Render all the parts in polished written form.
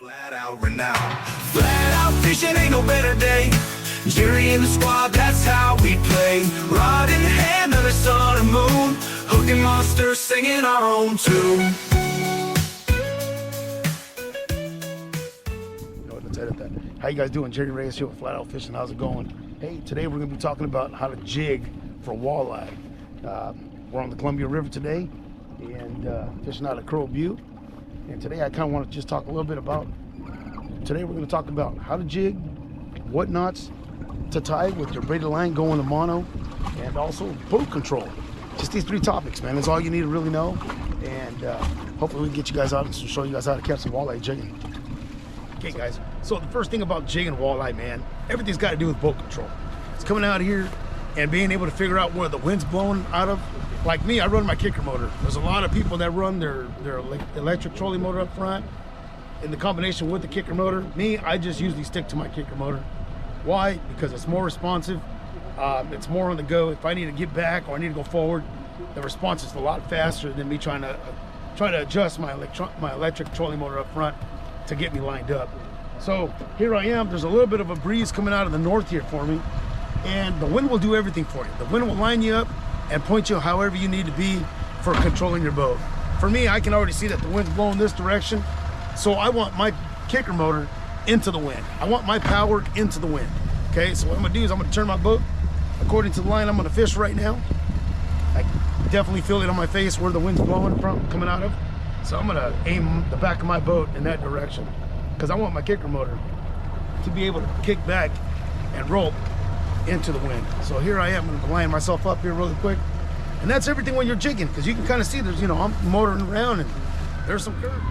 Flat out renowned. Flat out fishing ain't no better day. Jerry and the squad, that's how we play. Rod in hand under sun and moon, hooking monsters, singing our own tune. Let's edit that. How you guys doing? Jerry Reyes here with Flat Out Fishing. How's it going? Hey, today we're going to be talking about how to jig for walleye. We're on the Columbia River today and fishing out of Crow Butte. And today I kind of want to just talk a little bit about, today we're going to talk about how to jig, what knots to tie with your braided line going to mono, and also boat control. Just these three topics, man. That's all you need to really know. And hopefully we can get you guys out and show you guys how to catch some walleye jigging. Okay, guys. So the first thing about jigging walleye, man, everything's got to do with boat control. It's coming out here and being able to figure out where the wind's blowing out of. Like me, I run my kicker motor. There's a lot of people that run their electric trolling motor up front in the combination with the kicker motor. Me, I just usually stick to my kicker motor. Why? Because it's more responsive. It's more on the go. If I need to get back or I need to go forward, the response is a lot faster than me trying to adjust my electric trolling motor up front to get me lined up. So here I am. There's a little bit of a breeze coming out of the north here for me, and the wind will do everything for you. The wind will line you up and point you however you need to be for controlling your boat. For me, I can already see that the wind's blowing this direction, so I want my kicker motor into the wind. I want my power into the wind. Okay, so what I'm gonna do is I'm gonna turn my boat according to the line I'm gonna fish right now. I definitely feel it on my face where the wind's blowing from, coming out of. So I'm gonna aim the back of my boat in that direction because I want my kicker motor to be able to kick back and roll into the wind. So here I am, I'm gonna line myself up here really quick. And that's everything when you're jigging, because you can kind of see there's, I'm motoring around and there's some current.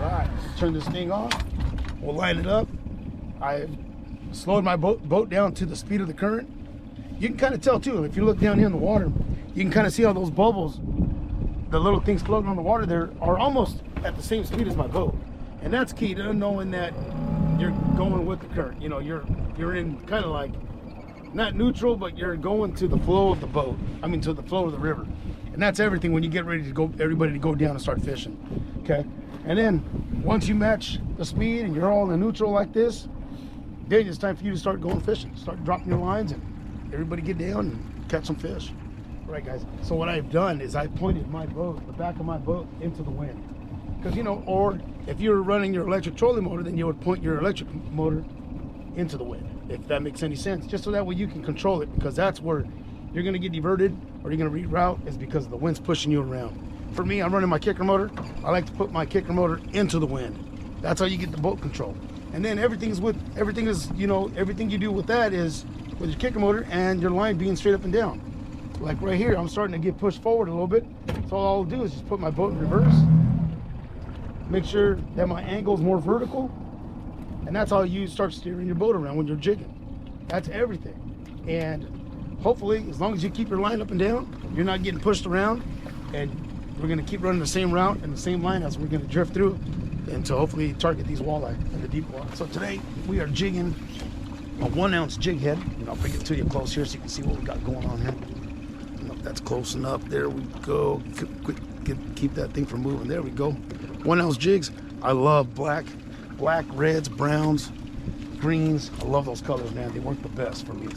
All right, turn this thing off. We'll line it up. I slowed my boat down to the speed of the current. You can kind of tell too, if you look down here in the water, you can kind of see how those bubbles, the little things floating on the water there, are almost at the same speed as my boat. And that's key to knowing that you're going with the current. You're in kind of like, not neutral, but you're going to the flow of the boat. I mean, to the flow of the river. And that's everything when you get ready to go, everybody to go down and start fishing, okay? And then once you match the speed and you're all in neutral like this, then it's time for you to start going fishing. Start dropping your lines and everybody get down and catch some fish. All right, guys, so what I've done is I pointed my boat, the back of my boat, into the wind. Because, or if you were running your electric trolling motor, then you would point your electric motor into the wind, if that makes any sense, just so that way you can control it, because that's where you're going to get diverted or you're going to reroute, is because the wind's pushing you around. For me, I'm running my kicker motor. I like to put my kicker motor into the wind. That's how you get the boat control. And then everything you do with that is with your kicker motor and your line being straight up and down. Like right here, I'm starting to get pushed forward a little bit, so all I'll do is just put my boat in reverse, make sure that my angle is more vertical, and that's how you start steering your boat around when you're jigging. That's everything. And hopefully, as long as you keep your line up and down, you're not getting pushed around, and we're gonna keep running the same route and the same line as we're gonna drift through until hopefully target these walleye in the deep water. So today, we are jigging a 1 ounce jig head, and I'll bring it to you close here so you can see what we got going on here. I don't know if that's close enough. There we go. Keep that thing from moving. There we go. 1 ounce jigs. I love black, reds, browns, greens. I love those colors, man. They work the best for me.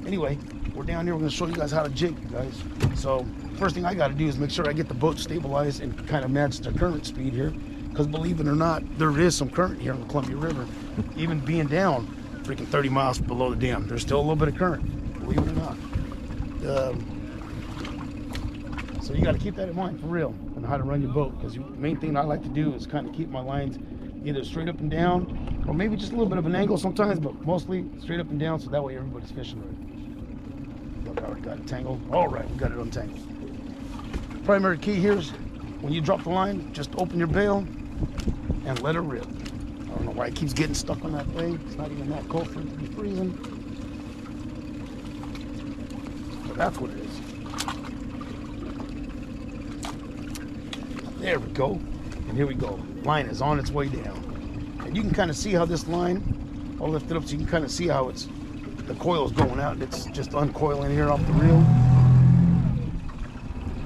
Anyway, we're down here. We're going to show you guys how to jig, guys. So first thing I got to do is make sure I get the boat stabilized and kind of match the current speed here, because believe it or not, there is some current here on the Columbia River. Even being down freaking 30 miles below the dam, there's still a little bit of current, believe it or not. So you got to keep that in mind for real, and how to run your boat, because the main thing I like to do is kind of keep my lines either straight up and down, or maybe just a little bit of an angle sometimes, but mostly straight up and down, so that way everybody's fishing right. Look, I already got it tangled. All right, we got it untangled. Primary key here is when you drop the line, just open your bail and let it rip. I don't know why it keeps getting stuck on that thing. It's not even that cold for it to be freezing. But that's what it is. There we go. And here we go. Line is on its way down. And you can kind of see how this line, I'll lift it up so you can kind of see how the coil is going out. It's just uncoiling here off the reel.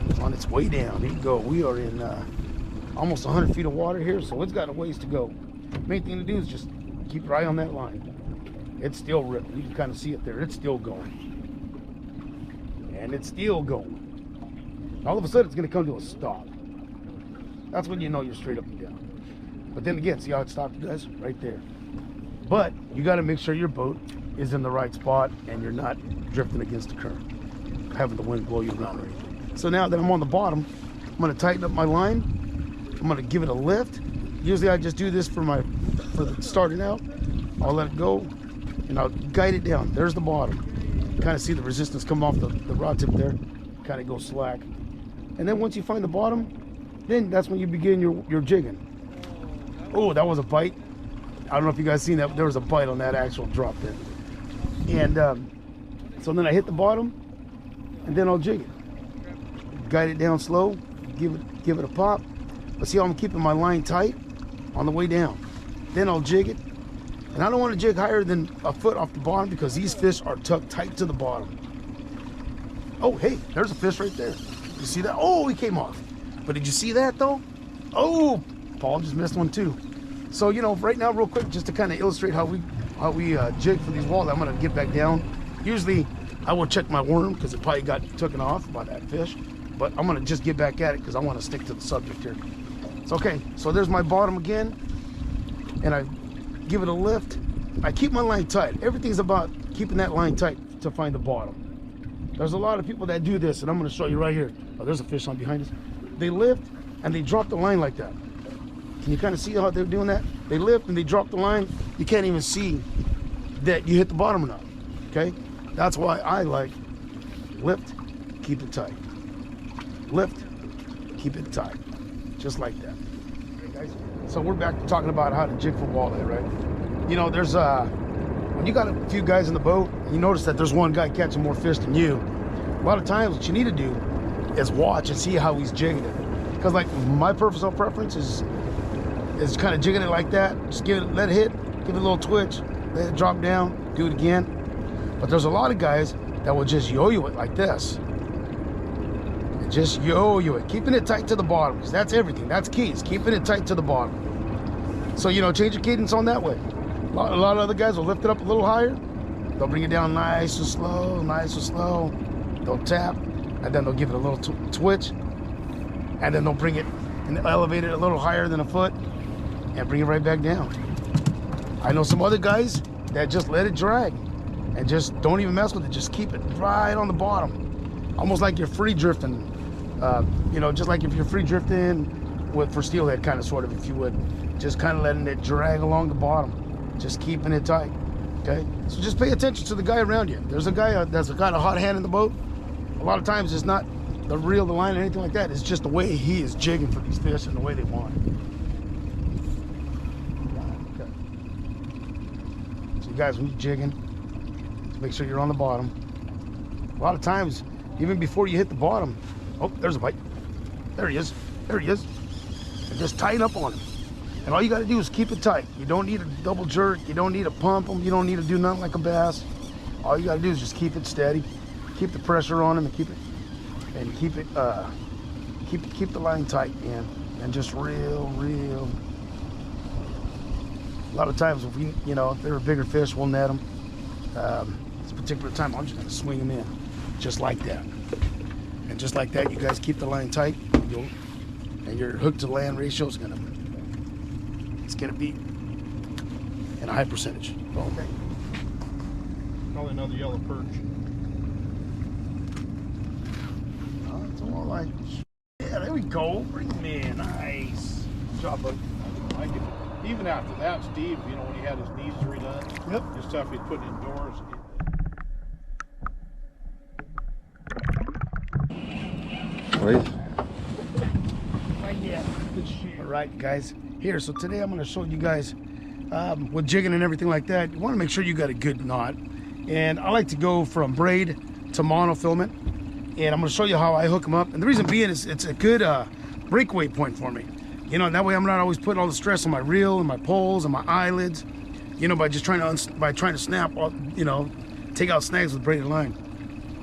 It's on its way down. Here you go. We are in almost 100 feet of water here, so it's got a ways to go. Main thing to do is just keep your eye on that line. It's still ripping. You can kind of see it there. It's still going. And it's still going. All of a sudden, it's going to come to a stop. That's when you know you're straight up and down. But then again, see how it stopped, guys? Right there. But you got to make sure your boat is in the right spot and you're not drifting against the current, having the wind blow you around or anything. So now that I'm on the bottom, I'm going to tighten up my line. I'm going to give it a lift. Usually I just do this for the starting out. I'll let it go and I'll guide it down. There's the bottom. Kind of see the resistance come off the rod tip there. Kind of go slack. And then once you find the bottom, then that's when you begin your jigging. Oh, that was a bite. I don't know if you guys seen that, but there was a bite on that actual drop there. And so then I hit the bottom and then I'll jig it. Guide it down slow, give it a pop. But see how I'm keeping my line tight on the way down. Then I'll jig it. And I don't want to jig higher than a foot off the bottom because these fish are tucked tight to the bottom. Oh, hey, there's a fish right there. You see that? Oh, he came off. But did you see that though? Oh, Paul just missed one too. So, you know, right now real quick, just to kind of illustrate how we jig for these walleye, I'm going to get back down. Usually I will check my worm because it probably got taken off by that fish. But I'm going to just get back at it because I want to stick to the subject here. So, okay, so there's my bottom again. And I give it a lift. I keep my line tight. Everything's about keeping that line tight to find the bottom. There's a lot of people that do this, and I'm going to show you right here. Oh, there's a fish on behind us. They lift and they drop the line like that. Can you kind of see how they're doing that? They lift and they drop the line. You can't even see that you hit the bottom or not. Okay? That's why I like lift, keep it tight. Lift, keep it tight. Just like that. Okay, guys? So we're back to talking about how to jig for walleye, right? You know, there's when you got a few guys in the boat, you notice that there's one guy catching more fish than you. A lot of times what you need to do is watch and see how he's jigging it. Because like my personal preference is kind of jigging it like that. Just let it hit, give it a little twitch, let it drop down, do it again. But there's a lot of guys that will just yo-yo it like this. And just yo-yo it, keeping it tight to the bottom. Because that's everything, that's key, is keeping it tight to the bottom. So, you know, change your cadence on that way. A lot of other guys will lift it up a little higher. They'll bring it down nice and slow, nice and slow. They'll tap, and then they'll give it a little twitch. And then they'll bring it and elevate it a little higher than a foot and bring it right back down. I know some other guys that just let it drag and just don't even mess with it. Just keep it right on the bottom. Almost like you're free drifting. You know, just like if you're free drifting for steelhead kind of sort of, if you would. Just kind of letting it drag along the bottom. Just keeping it tight, okay? So just pay attention to the guy around you. There's a guy that's got a hot hand in the boat. A lot of times it's not the reel, the line, or anything like that. It's just the way he is jigging for these fish and the way they want it. Okay. So you guys, when you're jigging, just make sure you're on the bottom. A lot of times, even before you hit the bottom, oh, there's a bite. There he is. There he is. And just tighten up on him. And all you got to do is keep it tight. You don't need a double jerk. You don't need to pump them. You don't need to do nothing like a bass. All you got to do is just keep it steady. Keep the pressure on him and keep the line tight, man. And just reel. A lot of times, if if they're a bigger fish, we'll net them. This particular time, I'm just gonna swing them in, just like that. And just like that, you guys keep the line tight, and your hook to land ratio is gonna be in a high percentage. Okay. Probably another yellow perch. Oh, it's a walleye. Yeah, there we go. Bring him in. Nice. Good job, bud. I like it. Even after that, Steve, you know, when he had his knees redone, yep, the stuff he's putting indoors. Right. All right, guys. Here, so today I'm going to show you guys with jigging and everything like that. You want to make sure you got a good knot. And I like to go from braid to monofilament. And I'm going to show you how I hook them up. And the reason being is it's a good breakaway point for me. You know, that way I'm not always putting all the stress on my reel and my poles and my eyelids. You know, by just trying to snap, take out snags with braided line.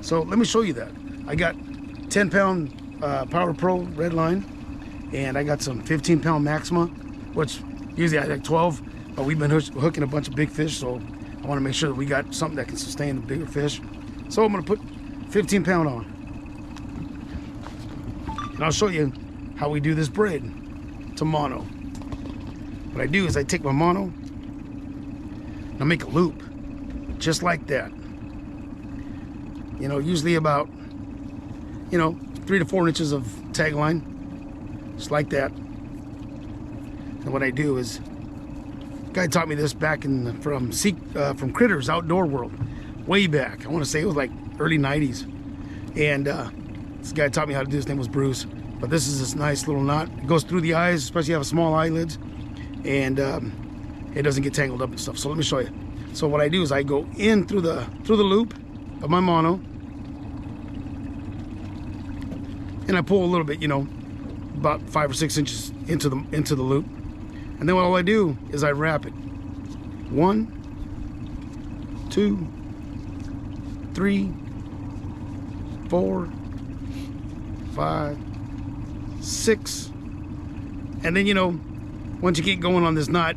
So let me show you that. I got 10-pound Power Pro red line, and I got some 15-pound Maxima, which Usually I like 12, but we've been hooking a bunch of big fish, so I want to make sure that we got something that can sustain the bigger fish. So I'm going to put 15 pound on. And I'll show you how we do this braid to mono. What I do is I take my mono and I make a loop just like that. You know, usually about, 3 to 4 inches of tag line, just like that. And what I do is, a guy taught me this back from Critters Outdoor World, way back. I want to say it was like early 90s. And this guy taught me how to do this. His name was Bruce. But this is this nice little knot. It goes through the eyes, especially if you have small eyelids, and it doesn't get tangled up and stuff. So let me show you. So what I do is I go in through the loop of my mono, and I pull a little bit, about 5 or 6 inches into the loop, and then all I do is I wrap it. 1, 2, 3, 4, 5, 6, and then once you get going on this knot,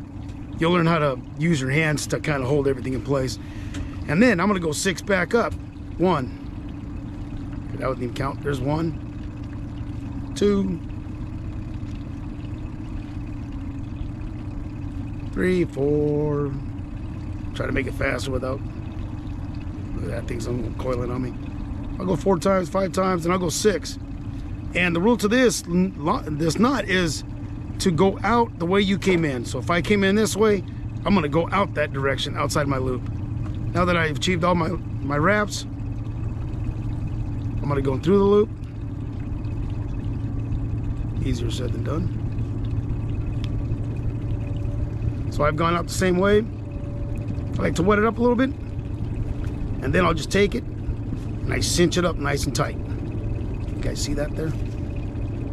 you'll learn how to use your hands to kind of hold everything in place. And then I'm gonna go 6 back up. 1, that wouldn't even count. There's 1, 2, 3, 4. Try to make it faster without, look at that thing's coiling on me. I'll go 4 times, 5 times, and I'll go 6. And the rule to this knot is to go out the way you came in. So if I came in this way, I'm gonna go out that direction, outside my loop. Now that I've achieved all my wraps, I'm gonna go through the loop. Easier said than done. So I've gone out the same way. I like to wet it up a little bit, and then I'll just take it and I cinch it up nice and tight. You guys see that there?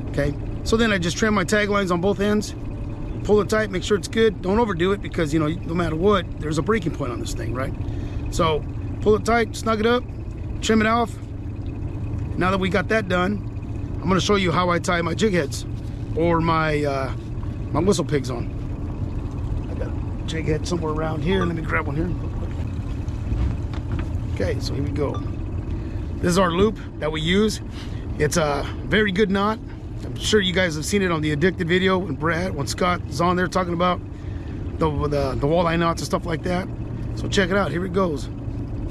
Okay, so then I just trim my tag lines on both ends, pull it tight, make sure it's good. Don't overdo it, because no matter what, there's a breaking point on this thing, right? So pull it tight, snug it up, trim it off. Now that we got that done, I'm going to show you how I tie my jig heads, or my whistle pigs on. I got a jig head somewhere around here. Let me grab one here. Okay, so here we go. This is our loop that we use. It's a very good knot. I'm sure you guys have seen it on the Addicted video when Scott is on there talking about the walleye knots and stuff like that. So check it out. Here it goes.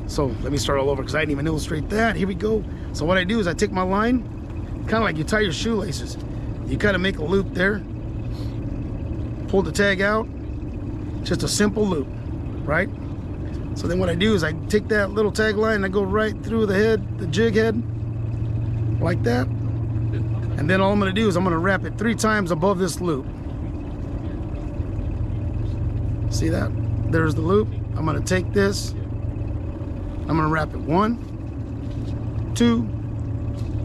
So let me start all over, because I didn't even illustrate that. Here we go. So what I do is I take my line, kind of like you tie your shoelaces. You kind of make a loop there, pull the tag out, just a simple loop, right? So then what I do is I take that little tag line and I go right through the head, the jig head, like that. And then all I'm gonna do is I'm gonna wrap it 3 times above this loop. See that? There's the loop. I'm gonna take this, I'm gonna wrap it 1, 2,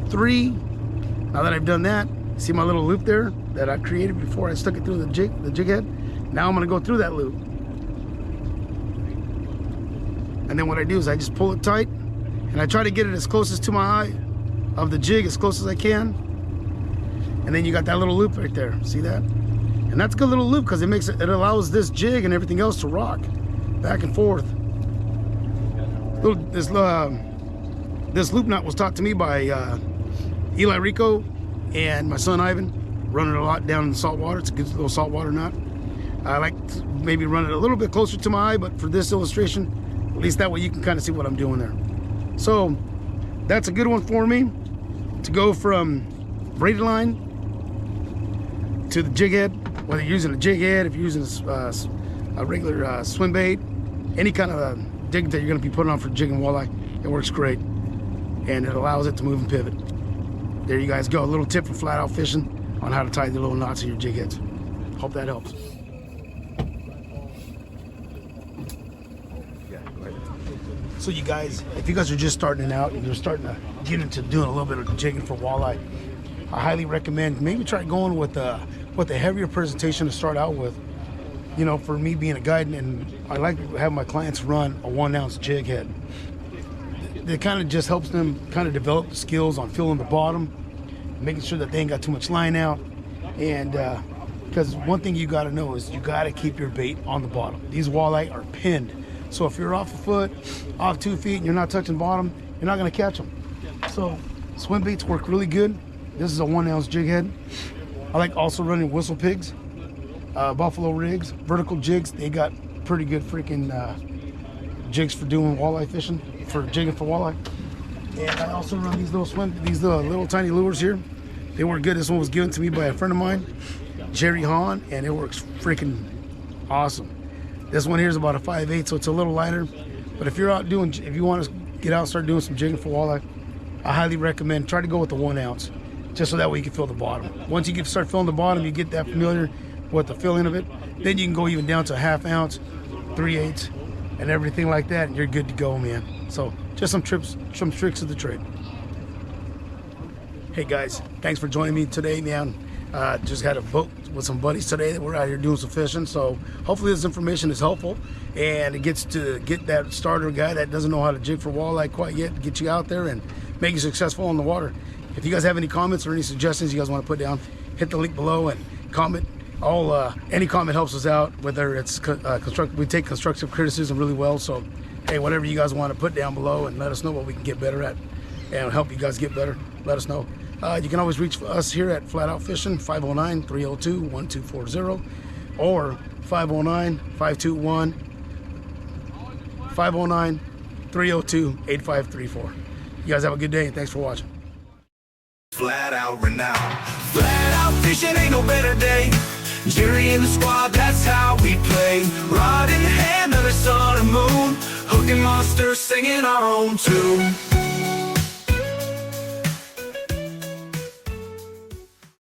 3. Now that I've done that, see my little loop there that I created before I stuck it through the jig head? Now I'm gonna go through that loop. And then what I do is I just pull it tight, and I try to get it as close as to my eye of the jig, as close as I can. And then you got that little loop right there. See that? And that's a good little loop, because it allows this jig and everything else to rock back and forth. This loop knot was taught to me by Eli Rico and my son Ivan, running a lot down in the salt water. It's a good little saltwater knot. I like to maybe run it a little bit closer to my eye, but for this illustration, at least that way you can kind of see what I'm doing there. So that's a good one for me, to go from braided line to the jig head, whether you're using a jig head, if you're using a regular swim bait, any kind of jig that you're going to be putting on for jigging walleye, it works great, and it allows it to move and pivot. There you guys go, a little tip for flat out fishing on how to tie the little knots in your jig heads. Hope that helps. So you guys, if you guys are just starting out and you're starting to get into doing a little bit of jigging for walleye, I highly recommend maybe try going with a heavier presentation to start out with. For me being a guide, and I like to have my clients run a 1 ounce jig head. It kind of just helps them kind of develop the skills on feeling the bottom, making sure that they ain't got too much line out, and Because one thing you got to know is you got to keep your bait on the bottom. These walleye are pinned. So if you're off a foot, off 2 feet, and you're not touching bottom, you're not going to catch them. So swim baits work really good. This is a 1 ounce jig head. I like also running whistle pigs, buffalo rigs, vertical jigs. They got pretty good freaking jigs for doing walleye fishing, for jigging for walleye. And I also run these little tiny lures here. They work good. This one was given to me by a friend of mine, Jerry Hahn, and it works freaking awesome. This one here is about a 5/8, so it's a little lighter. But if you want to get out and start doing some jigging for walleye, I highly recommend try to go with the 1 ounce, just so that way you can fill the bottom. Once you start filling the bottom, you get that familiar with the filling of it. Then you can go even down to a 1/2 ounce, 3/8, and everything like that, and you're good to go, man. So just some tricks of the trade. Hey guys, thanks for joining me today, man. Just had a boat with some buddies today that we're out here doing some fishing. So hopefully this information is helpful and it gets to get that starter guy that doesn't know how to jig for walleye quite yet, get you out there and make you successful on the water. If you guys have any comments or any suggestions you guys want to put down, hit the link below and comment. Any comment helps us out, whether it's constructive. We take constructive criticism really well. So hey, whatever you guys want to put down below and let us know what we can get better at and help you guys get better, let us know. You can always reach us here at Flatout Fishing, 509-302-1240 or 509-302-8534. You guys have a good day and thanks for watching. Flat out renowned. Flat out fishing ain't no better day. Jerry and the squad, that's how we play. Rod in hand under sun and moon, hooking monsters, singing our own tune.